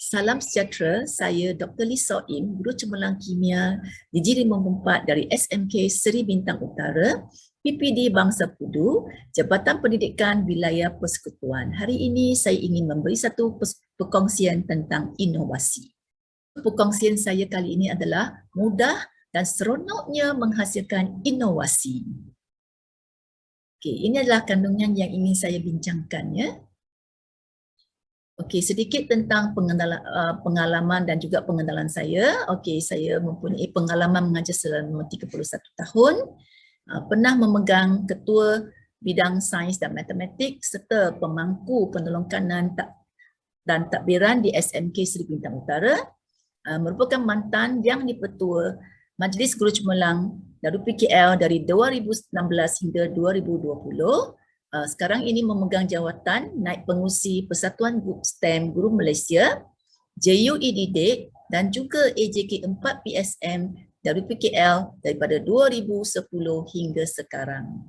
Salam sejahtera, saya Dr. Lee Soim, Guru Cemerlang Kimia Negeri 54 dari SMK Seri Bintang Utara, PPD Bangsa Pudu, Jabatan Pendidikan Wilayah Persekutuan. Hari ini saya ingin memberi satu perkongsian tentang inovasi. Perkongsian saya kali ini adalah mudah dan seronoknya menghasilkan inovasi. Okey, ini adalah kandungan yang ingin saya bincangkan ya. Okey, sedikit tentang pengalaman dan juga pengenalan saya. Okey, saya mempunyai pengalaman mengajar selama 31 tahun. Pernah memegang ketua bidang sains dan matematik serta pemangku penolongkanan dan takbiran di SMK Seri Bintang Utara. Merupakan mantan yang dipertua Majlis Guru Cemerlang Darul PKL dari 2016 hingga 2020. Sekarang ini memegang jawatan Naib Pengurusi Persatuan STEM Guru Malaysia, JUE dan juga AJK 4 PSM dari PKL daripada 2010 hingga sekarang.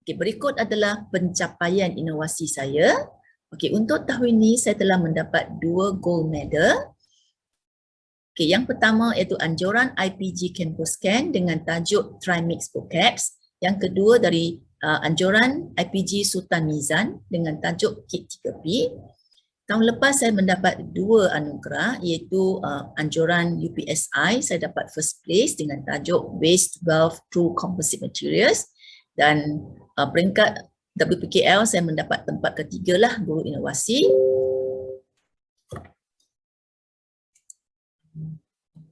Okey, berikut adalah pencapaian inovasi saya. Okey, untuk tahun ini saya telah mendapat 2 gold medal. Okey, yang pertama iaitu anjuran IPG Campus Scan dengan tajuk Trimix Vocabs. Yang kedua dari anjuran IPG Sultan Mizan dengan tajuk Kit 3P. Tahun lepas saya mendapat 2 anugerah iaitu anjuran UPSI, saya dapat first place dengan tajuk Waste Wealth Through Composite Materials, dan peringkat WPKL saya mendapat tempat ketiga lah, guru inovasi.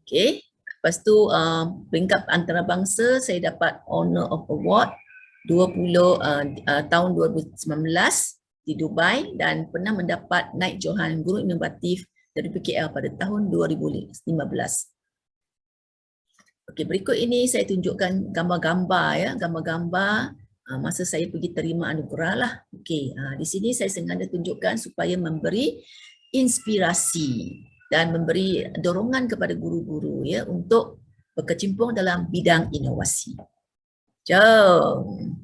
Okey, lepas tu peringkat antarabangsa saya dapat Honor of Award 20 tahun 2019 di Dubai dan pernah mendapat naik johan guru inovatif dari PKL pada tahun 2015. Okey, berikut ini saya tunjukkan gambar-gambar ya, gambar-gambar masa saya pergi terima anugerah lah. Okey, di sini saya sengaja tunjukkan supaya memberi inspirasi dan memberi dorongan kepada guru-guru ya untuk berkecimpung dalam bidang inovasi. Jom.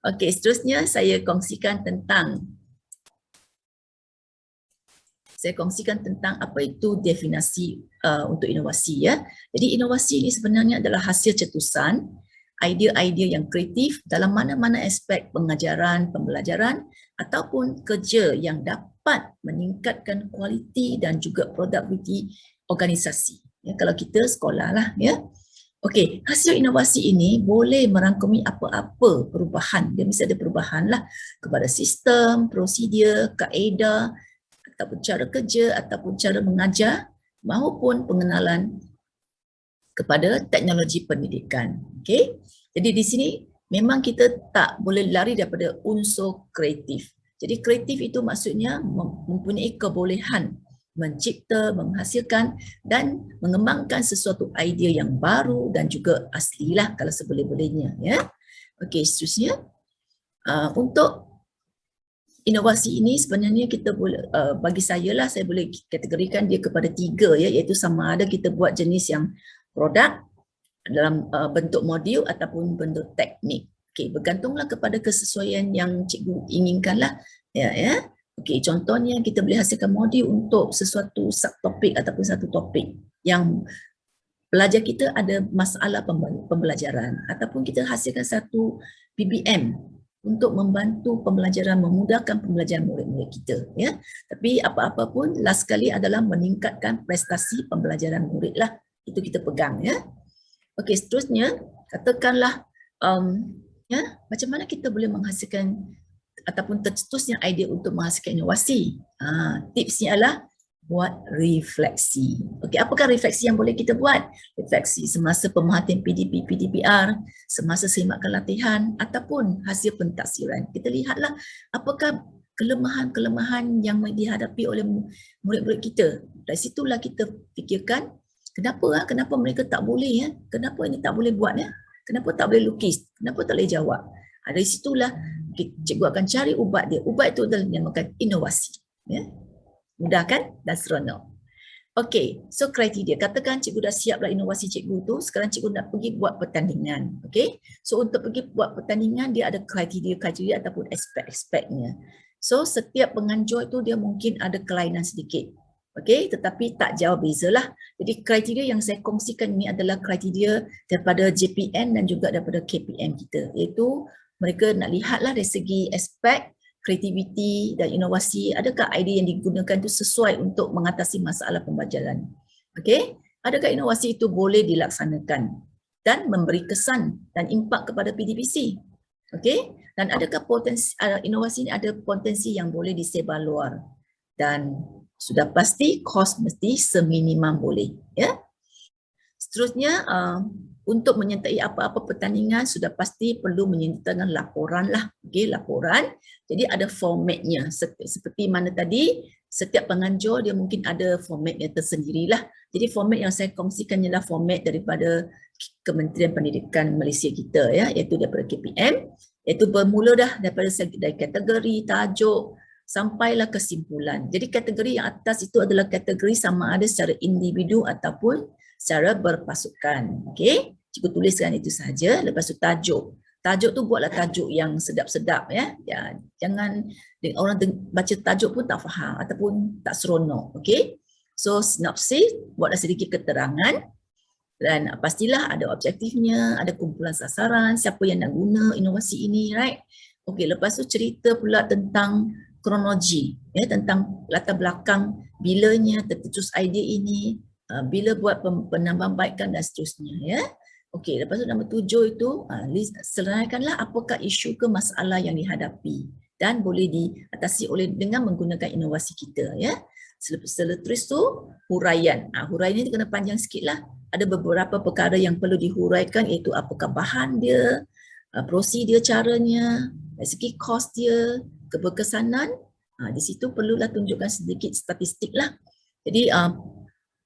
Okey, seterusnya saya kongsikan tentang apa itu definisi untuk inovasi ya. Jadi inovasi ini sebenarnya adalah hasil cetusan idea-idea yang kreatif dalam mana-mana aspek pengajaran, pembelajaran ataupun kerja yang dapat meningkatkan kualiti dan juga produktiviti organisasi. Ya, kalau kita sekolah lah ya. Okey, hasil inovasi ini boleh merangkumi apa-apa perubahan. Dia mesti ada perubahan lah kepada sistem, prosedur, kaedah ataupun cara kerja ataupun cara mengajar maupun pengenalan kepada teknologi pendidikan. Okey. Jadi di sini memang kita tak boleh lari daripada unsur kreatif. Jadi kreatif itu maksudnya mempunyai kebolehan mencipta, menghasilkan dan mengembangkan sesuatu idea yang baru dan juga aslilah kalau seboleh-bolehnya ya. Okey, seterusnya untuk inovasi ini sebenarnya kita boleh bagi saya lah, saya boleh kategorikan dia kepada 3 ya, iaitu sama ada kita buat jenis yang produk dalam bentuk modul ataupun bentuk teknik. Okey, bergantunglah kepada kesesuaian yang cikgu inginkanlah ya. Okey, contohnya kita boleh hasilkan modul untuk sesuatu subtopik ataupun satu topik yang pelajar kita ada masalah pembelajaran ataupun kita hasilkan satu PBM untuk membantu pembelajaran, memudahkan pembelajaran murid-murid kita ya. Tapi apa-apa pun last sekali adalah meningkatkan prestasi pembelajaran murid lah. Itu kita pegang ya. Okey, seterusnya katakanlah ya, macam mana kita boleh menghasilkan ataupun tercetusnya idea untuk menghasilkan inovasi. Tipsnya adalah buat refleksi. Okey, apakah refleksi yang boleh kita buat? Refleksi semasa pemerhatian PDP, PDPR, semasa semakkan latihan ataupun hasil pentaksiran. Kita lihatlah apakah kelemahan-kelemahan yang dihadapi oleh murid-murid kita. Dari situlah kita fikirkan kenapa mereka tak boleh ya? Kenapa ini tak boleh buat ya? Kenapa tak boleh lukis? Kenapa tak boleh jawab? Dari situlah cikgu akan cari ubat dia. Ubat itu adalah dinamakan inovasi. Ya? Mudah kan? Dan seronok. Okey, so kriteria. Katakan cikgu dah siaplah inovasi cikgu tu, sekarang cikgu nak pergi buat pertandingan. Okey, so untuk pergi buat pertandingan, dia ada kriteria ataupun aspek-aspeknya. So setiap penganjur itu dia mungkin ada kelainan sedikit. Okey, tetapi tak jauh bezalah. Jadi kriteria yang saya kongsikan ini adalah kriteria daripada JPN dan juga daripada KPM kita, iaitu mereka nak lihatlah dari segi aspek kreativiti dan inovasi, adakah idea yang digunakan itu sesuai untuk mengatasi masalah pembelajaran. Okey, adakah inovasi itu boleh dilaksanakan dan memberi kesan dan impak kepada PDPC. Okey, dan adakah potensi inovasi ini ada potensi yang boleh disebar luar, dan sudah pasti kos mesti seminimum boleh, ya. Seterusnya, untuk menyertai apa-apa pertandingan sudah pasti perlu menyertakan laporan lah, okey, laporan. Jadi ada formatnya seperti mana tadi, setiap penganjur dia mungkin ada formatnya tersendirilah. Jadi format yang saya kongsikan ialah format daripada Kementerian Pendidikan Malaysia kita, ya, iaitu daripada KPM, iaitu bermula dah daripada dari kategori, tajuk, sampailah kesimpulan. Jadi kategori yang atas itu adalah kategori sama ada secara individu ataupun secara berpasukan. Okey, cikgu tuliskan itu saja. Lepas tu tajuk. Tajuk tu buatlah tajuk yang sedap-sedap, ya. Ya, jangan orang baca tajuk pun tak faham ataupun tak seronok. Okey. So sinopsis, buatlah sedikit keterangan dan pastilah ada objektifnya, ada kumpulan sasaran, siapa yang nak guna inovasi ini, right? Okey, lepas tu cerita pula tentang kronologi, ya, tentang latar belakang bilanya tercetus idea ini, bila buat penambahbaikan dan seterusnya, ya. Okey, lepas tu nombor 7 itu selesaikanlah apakah isu ke masalah yang dihadapi dan boleh diatasi oleh dengan menggunakan inovasi kita, ya. Selepas tu huraian. Huraian ini kena panjang sikitlah. Ada beberapa perkara yang perlu dihuraikan, iaitu apakah bahan dia, prosedur caranya, dari segi kos dia, keberkesanan. Di situ perlulah tunjukkan sedikit statistik lah. Jadi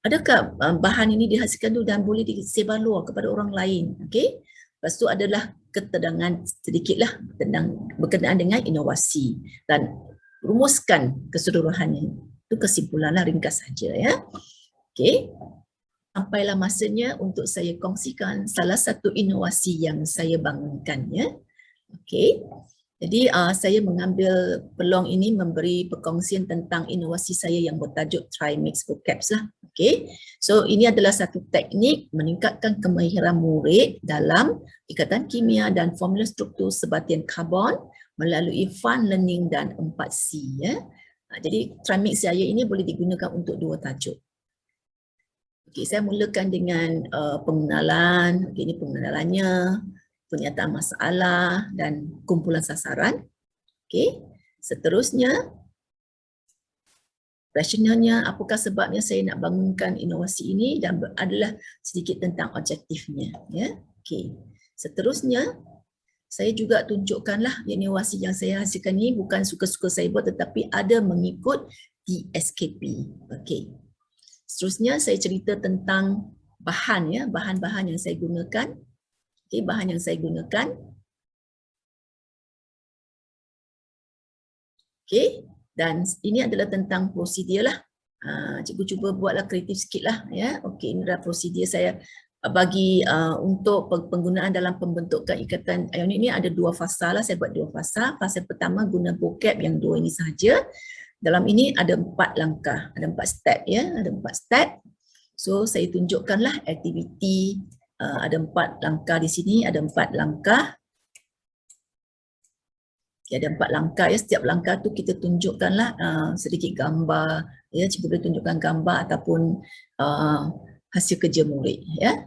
adakah bahan ini dihasilkan tu dan boleh disebar luar kepada orang lain. Okey. Lepas tu adalah keterangan sedikitlah berkenaan dengan inovasi dan rumuskan keseluruhannya. Itu kesimpulanlah ringkas saja, ya. Okey. Sampailah masanya untuk saya kongsikan salah satu inovasi yang saya bangunkan, ya. Okey. Jadi saya mengambil peluang ini memberi perkongsian tentang inovasi saya yang bertajuk Try Mix Vocabs lah. Okey. So ini adalah satu teknik meningkatkan kemahiran murid dalam ikatan kimia dan formula struktur sebatian karbon melalui fun learning dan 4C, ya. Jadi Try Mix saya ini boleh digunakan untuk 2 tajuk. Okey, saya mulakan dengan pengenalan. Okey, ini pengenalannya, pernyataan masalah dan kumpulan sasaran. Okey, seterusnya rasionalnya, apakah sebabnya saya nak bangunkan inovasi ini dan adalah sedikit tentang objektifnya, ya. Okey. Seterusnya saya juga tunjukkanlah inovasi yang saya hasilkan ini bukan suka-suka saya buat tetapi ada mengikut TSKP. Okey. Seterusnya saya cerita tentang bahan, ya, bahan-bahan yang saya gunakan. Okey, bahan yang saya gunakan. Okey, dan ini adalah tentang prosedur lah. Cikgu cuba buatlah kreatif sikit lah, ya. Okey, ini adalah prosedur saya bagi untuk penggunaan dalam pembentukan ikatan ionik ini ada 2 fasa lah. Saya buat 2 fasa. Fasa pertama guna vocab yang 2 ini sahaja. Dalam ini ada 4 langkah, ada 4 step, ya, ada 4 step. So saya tunjukkanlah aktiviti, ada 4 langkah di sini, ada 4 langkah. Okay, ada 4 langkah, ya. Setiap langkah tu kita tunjukkanlah sedikit gambar, ya, cikgu boleh tunjukkan gambar ataupun hasil kerja murid, ya.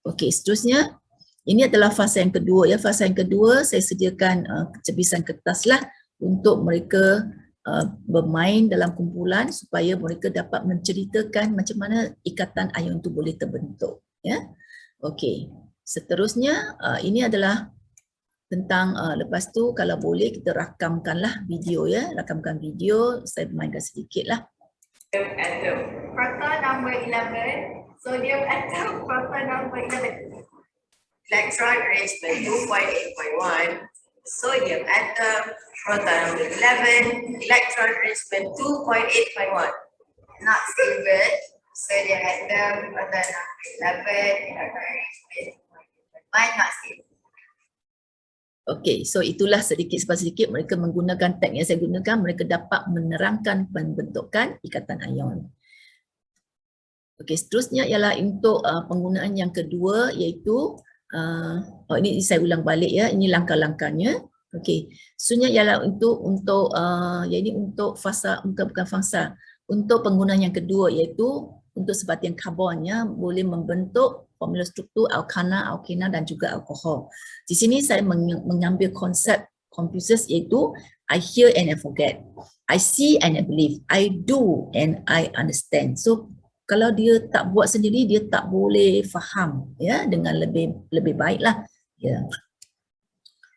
Okey, seterusnya ini adalah fasa yang kedua, ya. Fasa yang kedua saya sediakan cebisan kertas lah untuk mereka bermain dalam kumpulan supaya mereka dapat menceritakan macam mana ikatan ion itu boleh terbentuk, ya. Okey. Seterusnya ini adalah tentang lepas tu kalau boleh kita rakamkanlah video, ya. Rakamkan video, saya mainkan sedikitlah. Atom. Proton number 11, sodium atom, proton number 11. Electron arrangement 2.8.1. Sodium atom, proton number 11, electron arrangement 2.8.1. Not stable, sodium atom, proton number 11, electron arrangement 2.8.1, not stable. Okey, so itulah sedikit mereka menggunakan tag yang saya gunakan, mereka dapat menerangkan pembentukan ikatan ion. Okey, seterusnya ialah untuk penggunaan yang kedua iaitu ini saya ulang balik ya, ini langkah-langkahnya. Okey, seterusnya ialah untuk ini untuk fasa bukan fasa, untuk penggunaan yang kedua iaitu untuk sebatian karbonnya boleh membentuk formula struktur alkana, alkena dan juga alkohol. Di sini saya mengambil konsep Confucius iaitu I hear and I forget, I see and I believe, I do and I understand. So kalau dia tak buat sendiri dia tak boleh faham ya dengan lebih baiklah ya.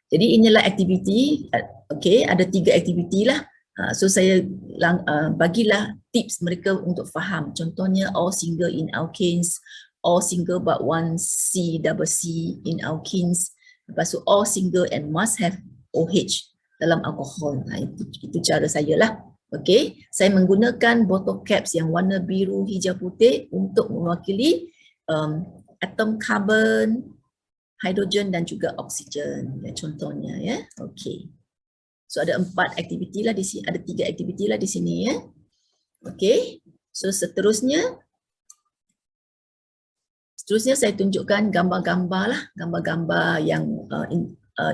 Jadi inilah aktiviti, okey, ada 3 aktiviti lah. So saya bagilah tips mereka untuk faham. Contohnya all single in alkanes, all single but one C double C in alkenes. Lepas tu all single and must have OH dalam alkohol. Itu cara saya lah. Okey, saya menggunakan botol caps yang warna biru, hijau, putih untuk mewakili atom karbon, hidrogen dan juga oksigen ya, contohnya ya. Okey. So ada 4 aktiviti lah di sini, ada 3 aktiviti lah di sini ya. Okey. So seterusnya saya tunjukkan gambar-gambar lah, gambar-gambar yang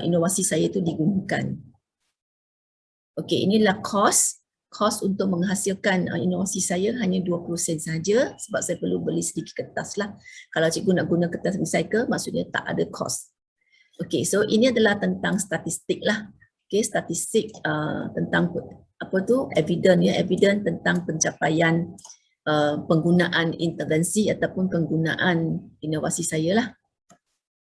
inovasi saya itu digunakan. Okey, inilah kos untuk menghasilkan inovasi saya hanya 20 sen saja sebab saya perlu beli sedikit kertas lah. Kalau cikgu nak guna kertas recycle maksudnya tak ada kos. Okey, so ini adalah tentang statistik lah. Okey, statistik tentang apa tu evidence tentang pencapaian penggunaan intervensi ataupun penggunaan inovasi saya lah.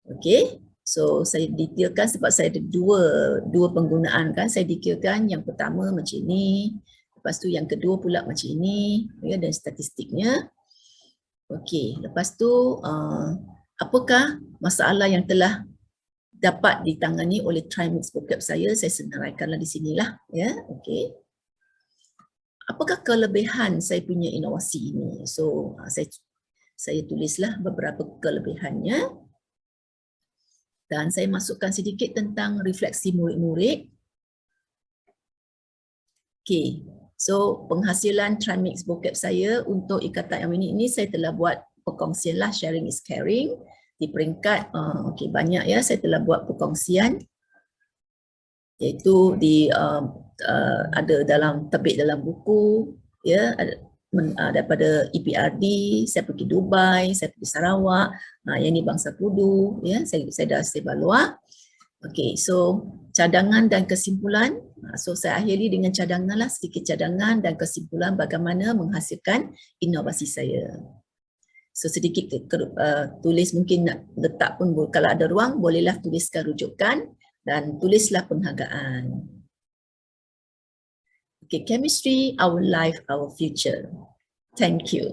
Okey, so saya detailkan sebab saya ada dua penggunaan kan. Saya detailkan yang pertama macam ini, lepas tu yang kedua pula macam ini ya, dan statistiknya. Okey, lepas tu apakah masalah yang telah dapat ditangani oleh Trimix vocab saya senaraikanlah di sinilah ya. Okey. Apakah kelebihan saya punya inovasi ini? So saya tulislah beberapa kelebihannya dan saya masukkan sedikit tentang refleksi murid-murid. Okey. So penghasilan Trimix vocab saya untuk ikatan ion ini saya telah buat perkongsian lah, sharing is caring. Di peringkat okey banyak ya, saya telah buat perkongsian iaitu ada terbit dalam buku ya, daripada EPRD, saya pergi Dubai, saya pergi Sarawak, yang ini Bangsa Kudu ya, saya dah sebalua. Okey, so cadangan dan kesimpulan. So saya akhiri dengan cadangan lah, sedikit cadangan dan kesimpulan bagaimana menghasilkan inovasi saya. So sedikit tulis, mungkin nak letak pun kalau ada ruang bolehlah tuliskan rujukan dan tulislah penghargaan. Okay, chemistry, our life, our future. Thank you.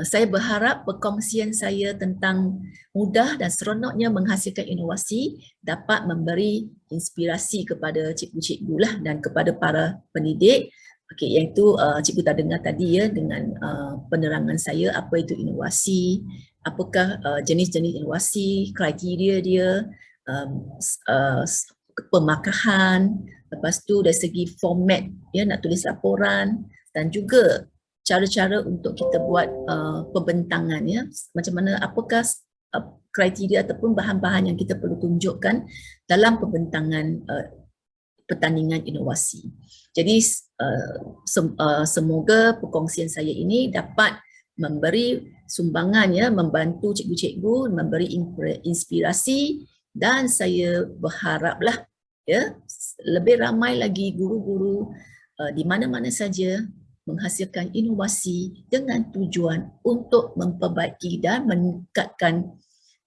Saya berharap perkongsian saya tentang mudah dan seronoknya menghasilkan inovasi dapat memberi inspirasi kepada cikgu-cikgu lah dan kepada para pendidik. Okey, iaitu cikgu dah dengar tadi ya dengan penerangan saya apa itu inovasi, apakah jenis-jenis inovasi, kriteria dia, pemakahan, lepas tu dari segi format ya, nak tulis laporan dan juga cara-cara untuk kita buat pembentangan ya, macam mana, apakah kriteria ataupun bahan-bahan yang kita perlu tunjukkan dalam pembentangan pertandingan inovasi. Jadi semoga perkongsian saya ini dapat memberi sumbangan ya, membantu cikgu-cikgu, memberi inspirasi dan saya berharaplah ya lebih ramai lagi guru-guru di mana-mana saja menghasilkan inovasi dengan tujuan untuk memperbaiki dan meningkatkan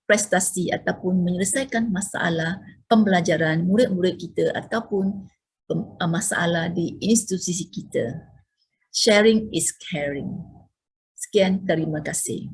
prestasi ataupun menyelesaikan masalah pembelajaran murid-murid kita ataupun masalah di institusi kita. Sharing is caring. Sekian, terima kasih.